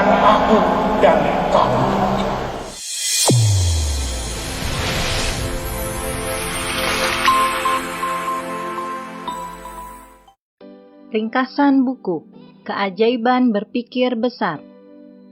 antara aku dan kamu. Ringkasan buku, Keajaiban Berpikir Besar.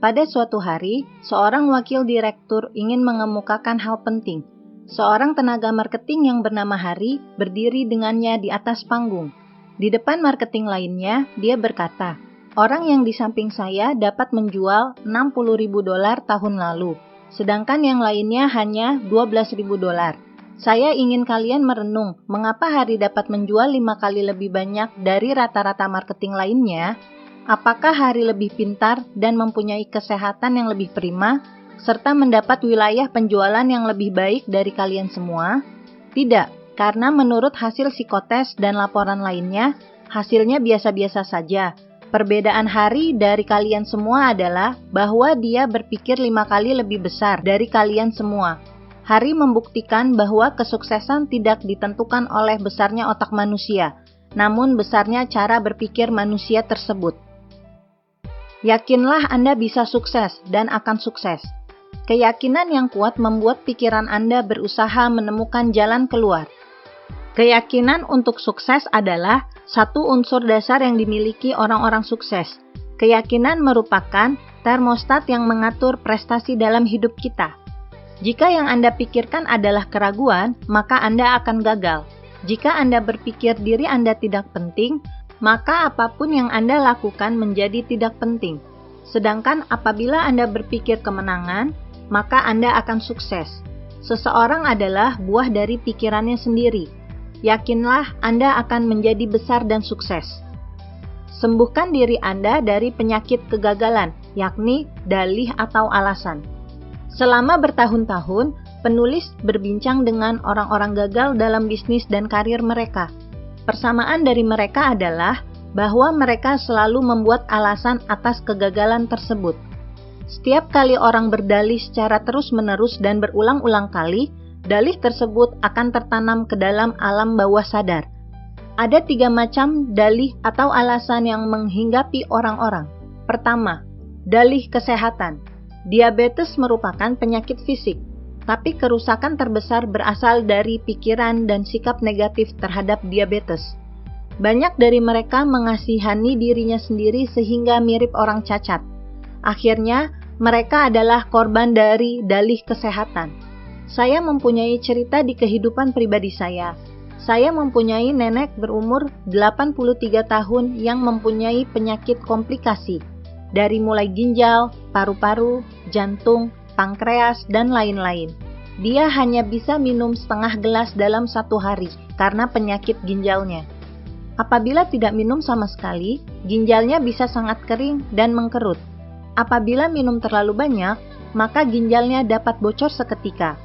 Pada suatu hari, seorang wakil direktur ingin mengemukakan hal penting. Seorang tenaga marketing yang bernama Hari berdiri dengannya di atas panggung. Di depan marketing lainnya, dia berkata, "Orang yang di samping saya dapat menjual $60.000 tahun lalu, sedangkan yang lainnya hanya $12.000. Saya ingin kalian merenung, mengapa Hari dapat menjual 5 kali lebih banyak dari rata-rata marketing lainnya? Apakah Hari lebih pintar dan mempunyai kesehatan yang lebih prima, serta mendapat wilayah penjualan yang lebih baik dari kalian semua? Tidak, karena menurut hasil psikotes dan laporan lainnya, hasilnya biasa-biasa saja. Perbedaan Hari dari kalian semua adalah bahwa dia berpikir 5 kali lebih besar dari kalian semua. Hari membuktikan bahwa kesuksesan tidak ditentukan oleh besarnya otak manusia, namun besarnya cara berpikir manusia tersebut. Yakinlah Anda bisa sukses dan akan sukses. Keyakinan yang kuat membuat pikiran Anda berusaha menemukan jalan keluar. Keyakinan untuk sukses adalah satu unsur dasar yang dimiliki orang-orang sukses. Keyakinan merupakan termostat yang mengatur prestasi dalam hidup kita. Jika yang Anda pikirkan adalah keraguan, maka Anda akan gagal. Jika Anda berpikir diri Anda tidak penting, maka apapun yang Anda lakukan menjadi tidak penting. Sedangkan apabila Anda berpikir kemenangan, maka Anda akan sukses. Seseorang adalah buah dari pikirannya sendiri. Yakinlah Anda akan menjadi besar dan sukses. Sembuhkan diri Anda dari penyakit kegagalan, yakni dalih atau alasan. Selama bertahun-tahun, penulis berbincang dengan orang-orang gagal dalam bisnis dan karir mereka. Persamaan dari mereka adalah bahwa mereka selalu membuat alasan atas kegagalan tersebut. Setiap kali orang berdalih secara terus-menerus dan berulang-ulang kali, dalih tersebut akan tertanam ke dalam alam bawah sadar. Ada 3 macam dalih atau alasan yang menghinggapi orang-orang. Pertama, dalih kesehatan. Diabetes merupakan penyakit fisik, tapi kerusakan terbesar berasal dari pikiran dan sikap negatif terhadap diabetes. Banyak dari mereka mengasihani dirinya sendiri sehingga mirip orang cacat. Akhirnya, mereka adalah korban dari dalih kesehatan. Saya mempunyai cerita di kehidupan pribadi saya. Saya mempunyai nenek berumur 83 tahun yang mempunyai penyakit komplikasi. Dari mulai ginjal, paru-paru, jantung, pankreas, dan lain-lain. Dia hanya bisa minum setengah gelas dalam 1 hari karena penyakit ginjalnya. Apabila tidak minum sama sekali, ginjalnya bisa sangat kering dan mengkerut. Apabila minum terlalu banyak, maka ginjalnya dapat bocor seketika.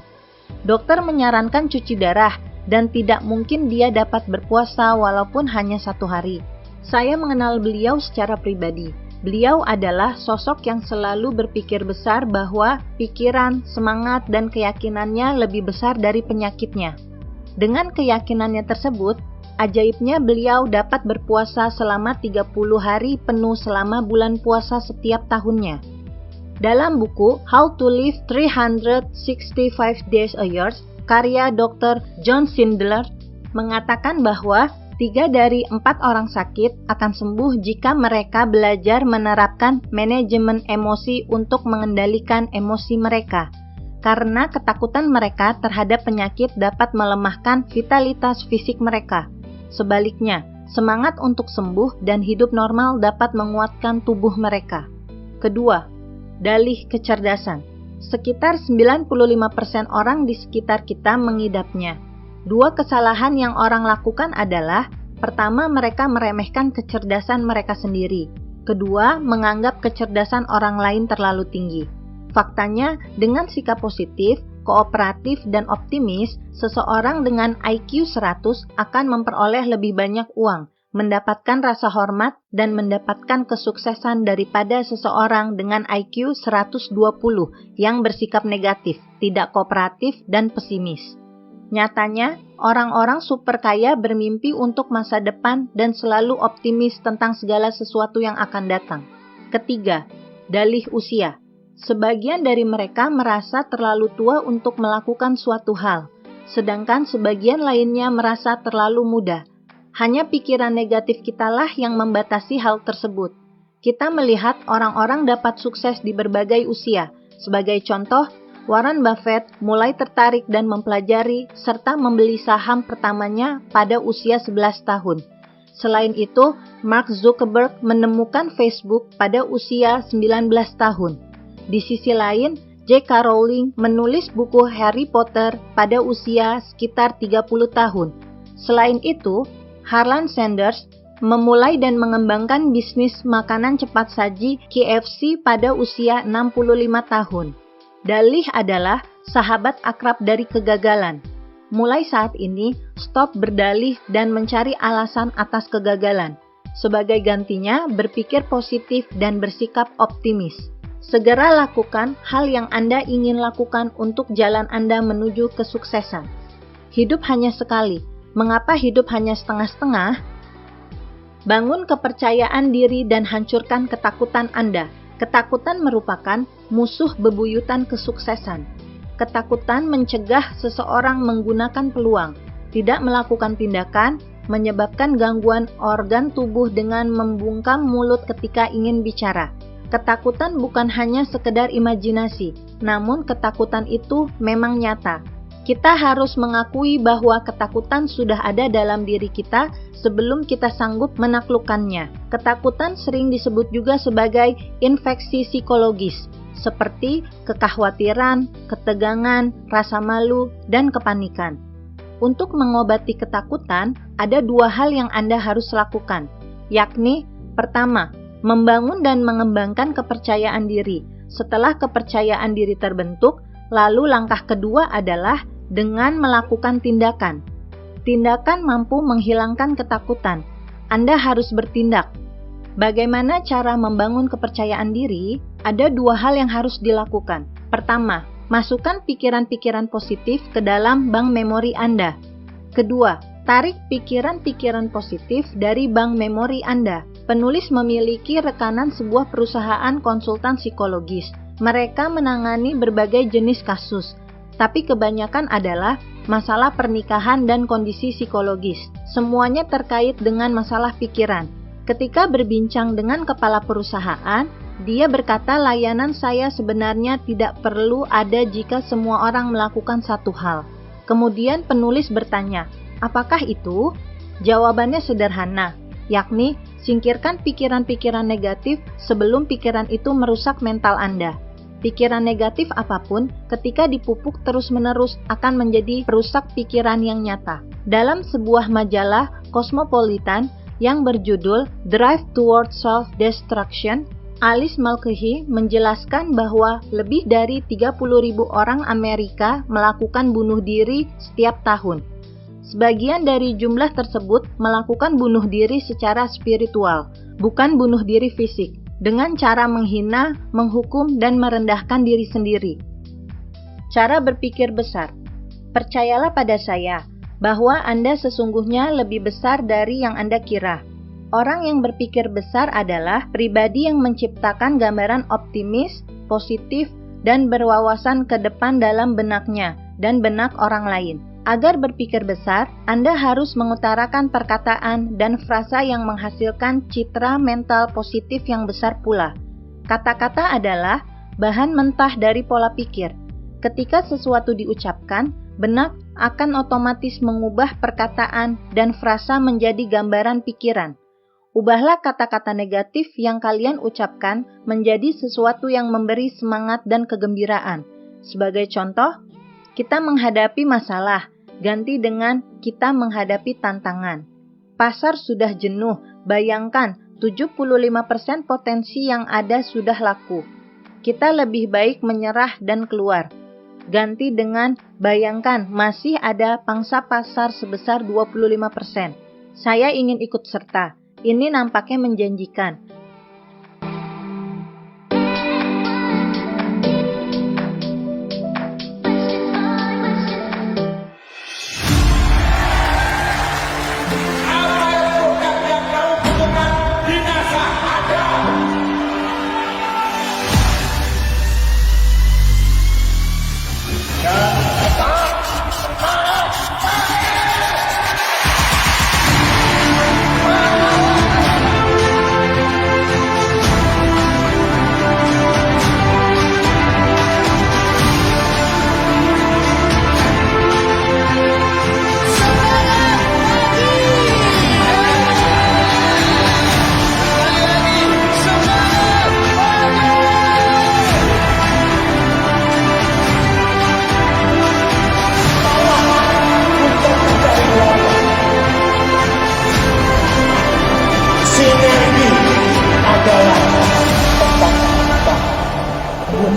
Dokter menyarankan cuci darah dan tidak mungkin dia dapat berpuasa walaupun hanya 1 hari. Saya mengenal beliau secara pribadi. Beliau adalah sosok yang selalu berpikir besar bahwa pikiran, semangat, dan keyakinannya lebih besar dari penyakitnya. Dengan keyakinannya tersebut, ajaibnya beliau dapat berpuasa selama 30 hari penuh selama bulan puasa setiap tahunnya. Dalam buku How to Live 365 Days a Year, karya Dr. John Schindler mengatakan bahwa 3 dari 4 orang sakit akan sembuh jika mereka belajar menerapkan manajemen emosi untuk mengendalikan emosi mereka. Karena ketakutan mereka terhadap penyakit dapat melemahkan vitalitas fisik mereka. Sebaliknya, semangat untuk sembuh dan hidup normal dapat menguatkan tubuh mereka. Kedua, dalih kecerdasan. Sekitar 95% orang di sekitar kita mengidapnya. 2 kesalahan yang orang lakukan adalah, pertama, mereka meremehkan kecerdasan mereka sendiri. Kedua, menganggap kecerdasan orang lain terlalu tinggi. Faktanya, dengan sikap positif, kooperatif, dan optimis, seseorang dengan IQ 100 akan memperoleh lebih banyak uang, mendapatkan rasa hormat, dan mendapatkan kesuksesan daripada seseorang dengan IQ 120 yang bersikap negatif, tidak kooperatif, dan pesimis. Nyatanya, orang-orang super kaya bermimpi untuk masa depan dan selalu optimis tentang segala sesuatu yang akan datang. Ketiga, dalih usia. Sebagian dari mereka merasa terlalu tua untuk melakukan suatu hal, sedangkan sebagian lainnya merasa terlalu muda. Hanya pikiran negatif kitalah yang membatasi hal tersebut. Kita melihat orang-orang dapat sukses di berbagai usia. Sebagai contoh, Warren Buffett mulai tertarik dan mempelajari serta membeli saham pertamanya pada usia 11 tahun. Selain itu, Mark Zuckerberg menemukan Facebook pada usia 19 tahun. Di sisi lain, J.K. Rowling menulis buku Harry Potter pada usia sekitar 30 tahun. Selain itu, Harlan Sanders memulai dan mengembangkan bisnis makanan cepat saji KFC pada usia 65 tahun. Dalih adalah sahabat akrab dari kegagalan. Mulai saat ini, stop berdalih dan mencari alasan atas kegagalan. Sebagai gantinya, berpikir positif dan bersikap optimis. Segera lakukan hal yang Anda ingin lakukan untuk jalan Anda menuju kesuksesan. Hidup hanya sekali. Mengapa hidup hanya setengah-setengah? Bangun kepercayaan diri dan hancurkan ketakutan Anda. Ketakutan merupakan musuh bebuyutan kesuksesan. Ketakutan mencegah seseorang menggunakan peluang, tidak melakukan tindakan, menyebabkan gangguan organ tubuh dengan membungkam mulut ketika ingin bicara. Ketakutan bukan hanya sekedar imajinasi, namun ketakutan itu memang nyata. Kita harus mengakui bahwa ketakutan sudah ada dalam diri kita sebelum kita sanggup menaklukkannya. Ketakutan sering disebut juga sebagai infeksi psikologis, seperti kekhawatiran, ketegangan, rasa malu, dan kepanikan. Untuk mengobati ketakutan, ada dua hal yang Anda harus lakukan, yakni pertama, membangun dan mengembangkan kepercayaan diri. Setelah kepercayaan diri terbentuk, lalu langkah kedua adalah dengan melakukan tindakan. Tindakan mampu menghilangkan ketakutan. Anda harus bertindak. Bagaimana cara membangun kepercayaan diri? Ada dua hal yang harus dilakukan. Pertama, masukkan pikiran-pikiran positif ke dalam bank memori Anda. Kedua, tarik pikiran-pikiran positif dari bank memori Anda. Penulis memiliki rekanan sebuah perusahaan konsultan psikologis. Mereka menangani berbagai jenis kasus, tapi kebanyakan adalah masalah pernikahan dan kondisi psikologis. Semuanya terkait dengan masalah pikiran. Ketika berbincang dengan kepala perusahaan, dia berkata layanan saya sebenarnya tidak perlu ada jika semua orang melakukan satu hal. Kemudian penulis bertanya, apakah itu? Jawabannya sederhana, yakni singkirkan pikiran-pikiran negatif sebelum pikiran itu merusak mental Anda. Pikiran negatif apapun ketika dipupuk terus-menerus akan menjadi perusak pikiran yang nyata. Dalam sebuah majalah Cosmopolitan yang berjudul Drive Toward Self-Destruction, Alice Mulcahy menjelaskan bahwa lebih dari 30.000 orang Amerika melakukan bunuh diri setiap tahun. Sebagian dari jumlah tersebut melakukan bunuh diri secara spiritual, bukan bunuh diri fisik, dengan cara menghina, menghukum, dan merendahkan diri sendiri. Cara berpikir besar. Percayalah pada saya, bahwa Anda sesungguhnya lebih besar dari yang Anda kira. Orang yang berpikir besar adalah pribadi yang menciptakan gambaran optimis, positif, dan berwawasan ke depan dalam benaknya dan benak orang lain. Agar berpikir besar, Anda harus mengutarakan perkataan dan frasa yang menghasilkan citra mental positif yang besar pula. Kata-kata adalah bahan mentah dari pola pikir. Ketika sesuatu diucapkan, benak akan otomatis mengubah perkataan dan frasa menjadi gambaran pikiran. Ubahlah kata-kata negatif yang kalian ucapkan menjadi sesuatu yang memberi semangat dan kegembiraan. Sebagai contoh, kita menghadapi masalah, ganti dengan kita menghadapi tantangan. Pasar sudah jenuh, bayangkan 75% potensi yang ada sudah laku. Kita lebih baik menyerah dan keluar. Ganti dengan bayangkan masih ada pangsa pasar sebesar 25%. Saya ingin ikut serta. Ini nampaknya menjanjikan.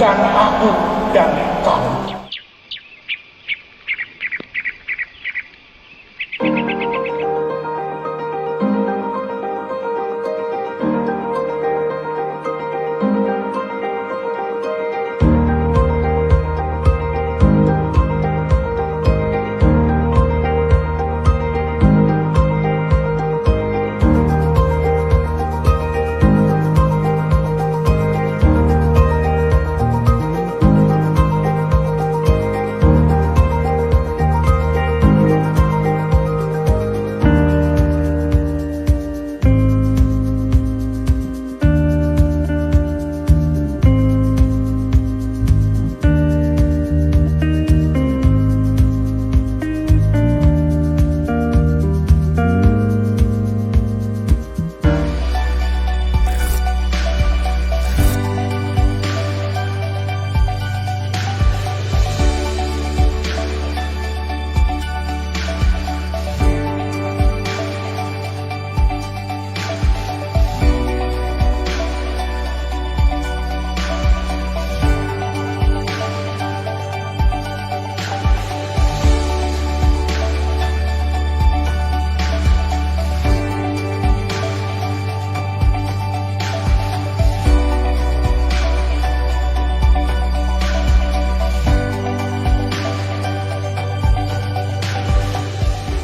karena aku dan kamu.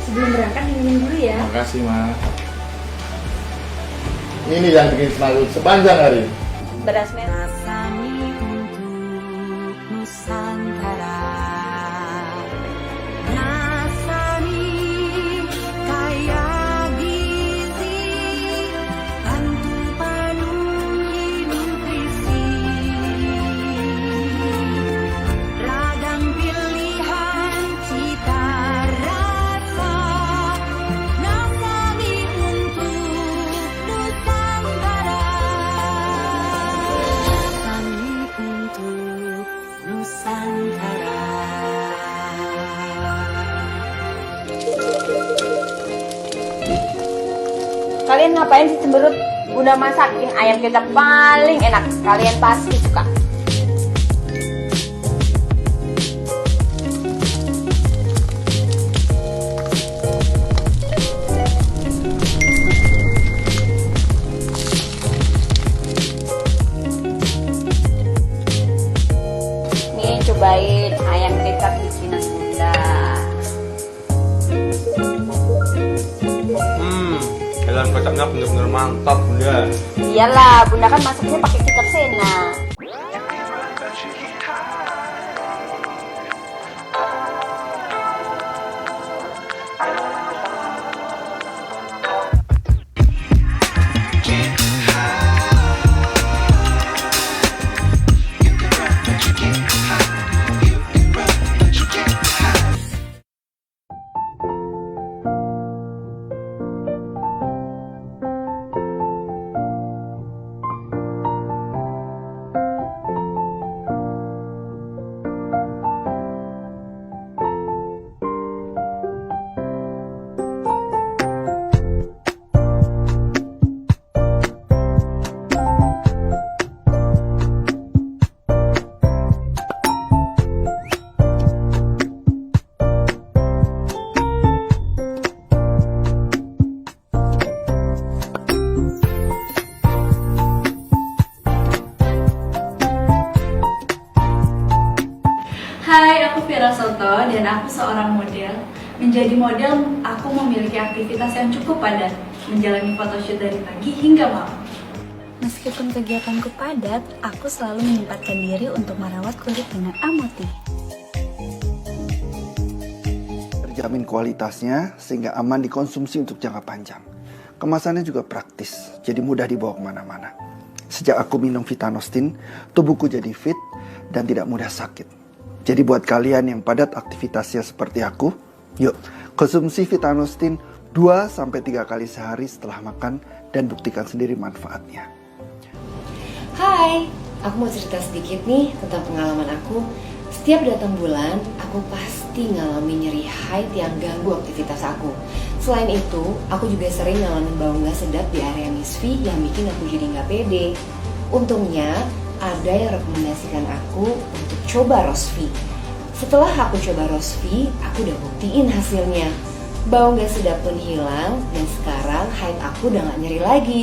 Sebelum berangkat diminum dulu ya. Makasih, Ma. Ini yang bikin semangat sepanjang hari. Beras merah. Rasani untuk Nusantara. Rasani kaya gizi, bantu penuhi nutrisi. Ragam pilihan cita rasa. Rasani untuk Nusantara. Rasani untuk Nusantara. Kalian ngapain sih cemberut? Bunda masakin ayam kita paling enak. Kalian pasti suka. Nih cobain ayam kecap bikinan Bunda. Jalan kocaknya bener-bener mantap, Bunda. Iyalah, Bunda kan masaknya pakai kecap Sena. Hai, aku Vira Soto dan aku seorang model. Menjadi model, aku memiliki aktivitas yang cukup padat, menjalani photoshoot dari pagi hingga malam. Meskipun kegiatanku padat, aku selalu menyempatkan diri untuk merawat kulit dengan Amoti. Terjamin kualitasnya sehingga aman dikonsumsi untuk jangka panjang. Kemasannya juga praktis, jadi mudah dibawa kemana-mana. Sejak aku minum Vitanostin, tubuhku jadi fit dan tidak mudah sakit. Jadi buat kalian yang padat aktivitasnya seperti aku, yuk konsumsi Vitanostin 2-3 kali sehari setelah makan dan buktikan sendiri manfaatnya. Hai, aku mau cerita sedikit nih tentang pengalaman aku. Setiap datang bulan, aku pasti ngalamin nyeri haid yang ganggu aktivitas aku. Selain itu, aku juga sering ngalamin bau gak sedap di area misfi yang bikin aku jadi gak pede. Untungnya, ada yang rekomendasikan aku untuk coba Rosvi. Setelah aku coba Rosvi, aku udah buktiin hasilnya. Bau gak sedap pun hilang, dan sekarang haid aku udah gak nyeri lagi.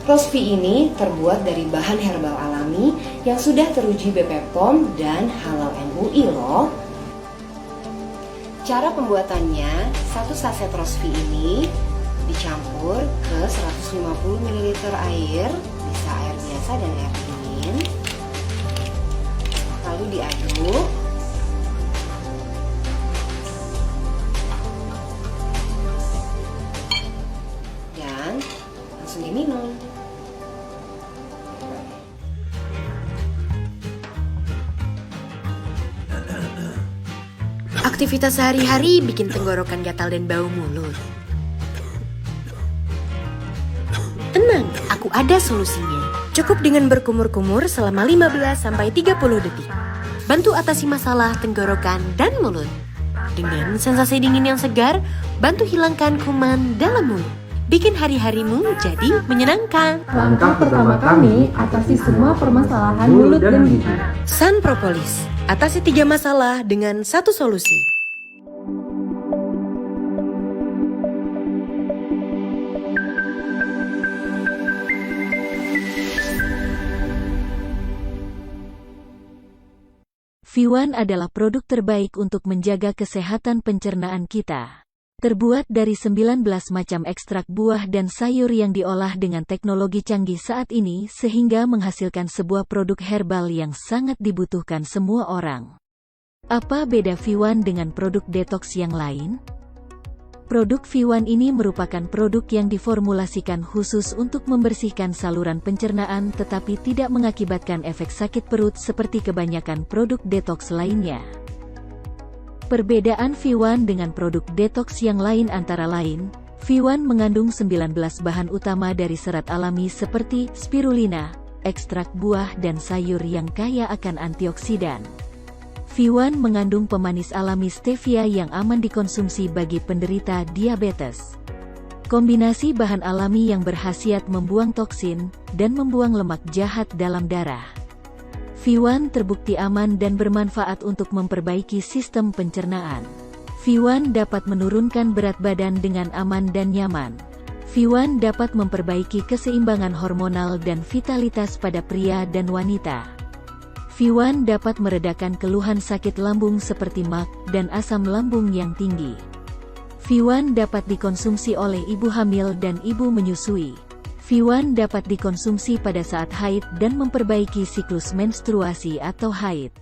Rosvi ini terbuat dari bahan herbal alami yang sudah teruji BP POM dan Halal MUI loh. Cara pembuatannya, 1 saset Rosvi ini dicampur ke 150 ml air, bisa air biasa dan air dingin. Lalu diaduk. Dan langsung diminum. Aktivitas sehari-hari bikin tenggorokan gatal dan bau mulut. Tenang, aku ada solusinya. Cukup dengan berkumur-kumur selama 15-30 detik. Bantu atasi masalah tenggorokan dan mulut. Dengan sensasi dingin yang segar, bantu hilangkan kuman dalam mulut. Bikin hari-harimu jadi menyenangkan. Langkah pertama kami atasi semua permasalahan mulut dan gigi. Sun Propolis, atasi 3 masalah dengan 1 solusi. V1 adalah produk terbaik untuk menjaga kesehatan pencernaan kita. Terbuat dari 19 macam ekstrak buah dan sayur yang diolah dengan teknologi canggih saat ini sehingga menghasilkan sebuah produk herbal yang sangat dibutuhkan semua orang. Apa beda V1 dengan produk detox yang lain? Produk V1 ini merupakan produk yang diformulasikan khusus untuk membersihkan saluran pencernaan tetapi tidak mengakibatkan efek sakit perut seperti kebanyakan produk detox lainnya. Perbedaan V1 dengan produk detox yang lain antara lain, V1 mengandung 19 bahan utama dari serat alami seperti spirulina, ekstrak buah dan sayur yang kaya akan antioksidan. V1 mengandung pemanis alami stevia yang aman dikonsumsi bagi penderita diabetes. Kombinasi bahan alami yang berkhasiat membuang toksin dan membuang lemak jahat dalam darah. V1 terbukti aman dan bermanfaat untuk memperbaiki sistem pencernaan. V1 dapat menurunkan berat badan dengan aman dan nyaman. V1 dapat memperbaiki keseimbangan hormonal dan vitalitas pada pria dan wanita. V1 dapat meredakan keluhan sakit lambung seperti MAG dan asam lambung yang tinggi. V1 dapat dikonsumsi oleh ibu hamil dan ibu menyusui. V1 dapat dikonsumsi pada saat haid dan memperbaiki siklus menstruasi atau haid.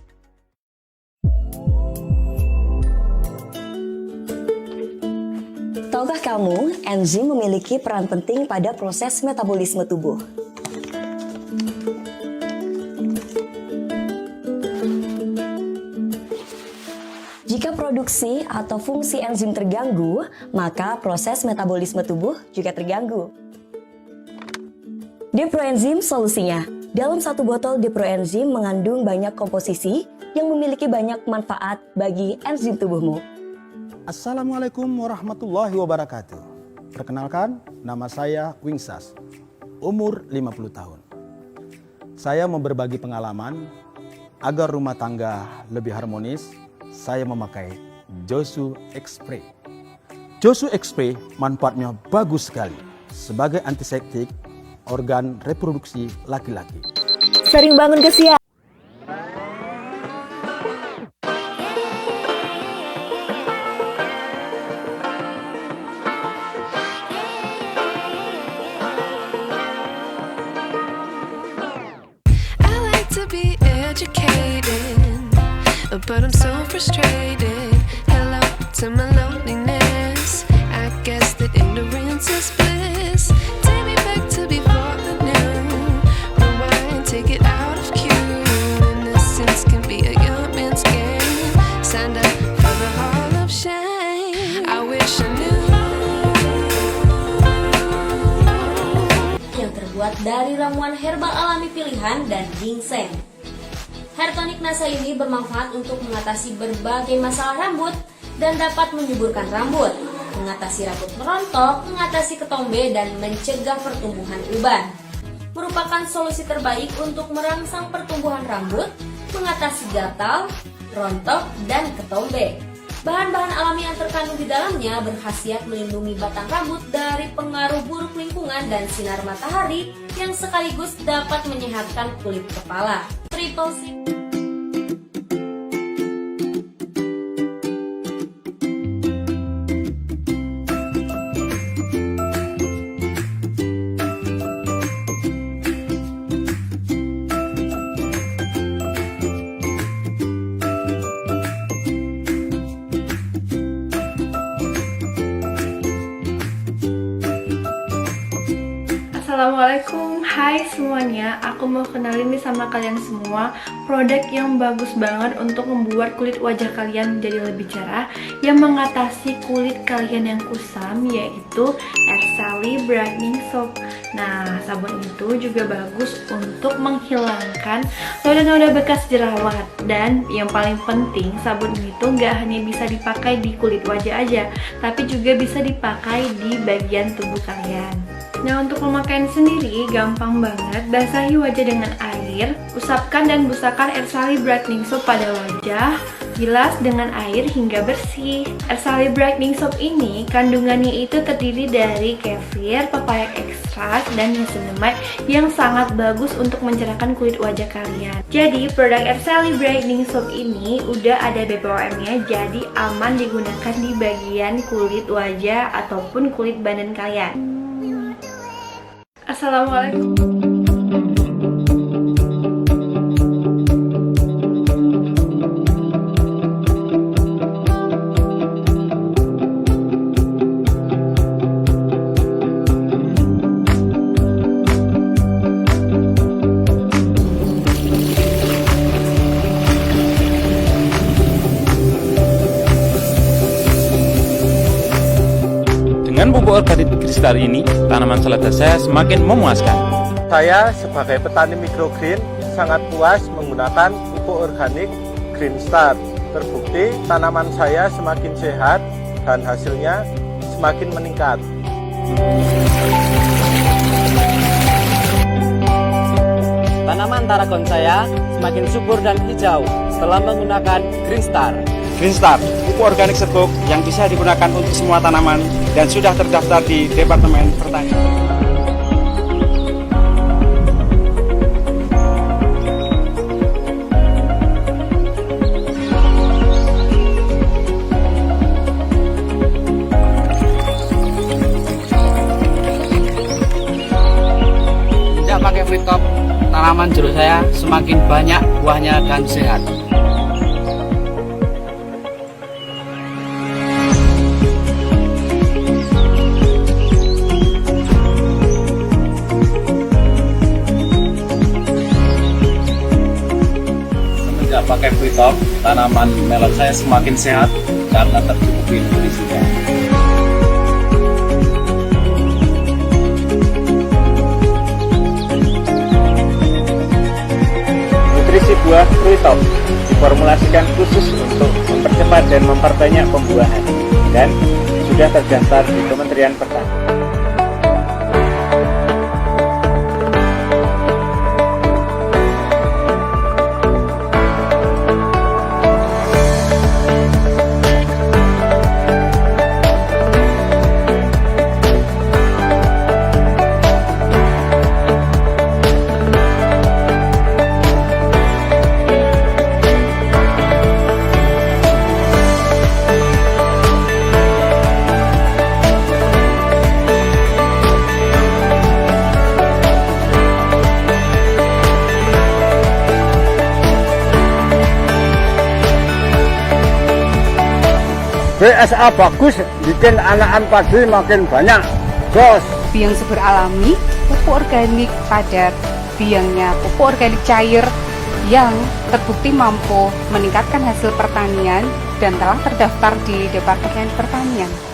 Tahukah kamu, enzim memiliki peran penting pada proses metabolisme tubuh. Jika produksi atau fungsi enzim terganggu, maka proses metabolisme tubuh juga terganggu. Diproenzim solusinya. Dalam 1 botol diproenzim mengandung banyak komposisi yang memiliki banyak manfaat bagi enzim tubuhmu. Assalamualaikum warahmatullahi wabarakatuh. Perkenalkan, nama saya Wingsas, umur 50 tahun. Saya mau berbagi pengalaman agar rumah tangga lebih harmonis. Saya memakai Josu X-Spray. Josu X-Spray manfaatnya bagus sekali sebagai antiseptik organ reproduksi laki-laki. Sering bangun ke siang. But I'm so frustrated. Hello to my loneliness. I guess that ignorance is bliss. Take me back to before I knew. Rewind, take it out of cue. Innocence can be a young man's game. Signed up for the hall of shame. I wish I knew. Yang terbuat dari ramuan herbal alami pilihan dan ginseng. Hair tonic NASA ini bermanfaat untuk mengatasi berbagai masalah rambut dan dapat menyuburkan rambut, mengatasi rambut merontok, mengatasi ketombe, dan mencegah pertumbuhan uban. merupakan solusi terbaik untuk merangsang pertumbuhan rambut, mengatasi gatal, rontok, dan ketombe. Bahan-bahan alami yang terkandung di dalamnya berkhasiat melindungi batang rambut dari pengaruh buruk lingkungan dan sinar matahari yang sekaligus dapat menyehatkan kulit kepala. Triple C. Assalamualaikum, hai semuanya. Aku mau kenalin nih sama kalian semua produk yang bagus banget untuk membuat kulit wajah kalian menjadi lebih cerah, yang mengatasi kulit kalian yang kusam, yaitu Ersali Brightening Soap. Nah, sabun itu juga bagus untuk menghilangkan noda-noda bekas jerawat. Dan yang paling penting, sabun itu nggak hanya bisa dipakai di kulit wajah aja, tapi juga bisa dipakai di bagian tubuh kalian. Nah, untuk pemakaian sendiri gampang banget. Basahi wajah dengan air, usapkan dan busakan Ersali Brightening Soap pada wajah, bilas dengan air hingga bersih. Ersali Brightening Soap ini kandungannya itu terdiri dari kefir, papaya ekstrak, dan niacinamide yang sangat bagus untuk mencerahkan kulit wajah kalian. Jadi produk Ersali Brightening Soap ini udah ada BPOM-nya, jadi aman digunakan di bagian kulit wajah ataupun kulit badan kalian. Assalamualaikum. Dengan pupuk organik kristal ini, tanaman selada saya semakin memuaskan. Saya sebagai petani mikrogreen sangat puas menggunakan pupuk organik Green Star. Terbukti tanaman saya semakin sehat dan hasilnya semakin meningkat. Tanaman taragon saya semakin subur dan hijau setelah menggunakan Green Star. Green Star, pupuk organik serbuk yang bisa digunakan untuk semua tanaman dan sudah terdaftar di Departemen Pertanian. Tidak pakai free top, tanaman jeruk saya semakin banyak buahnya dan sehat. Pakai free top, tanaman melon saya semakin sehat karena tercukupi nutrisinya. Nutrisi buah free top diformulasikan khusus untuk mempercepat dan memperbanyak pembuahan dan sudah terdaftar di Kementerian Pertanian. BSA bagus, bikin anakan padi makin banyak. Jos. Biang subur alami, pupuk organik padat, biangnya pupuk organik cair yang terbukti mampu meningkatkan hasil pertanian dan telah terdaftar di Departemen Pertanian.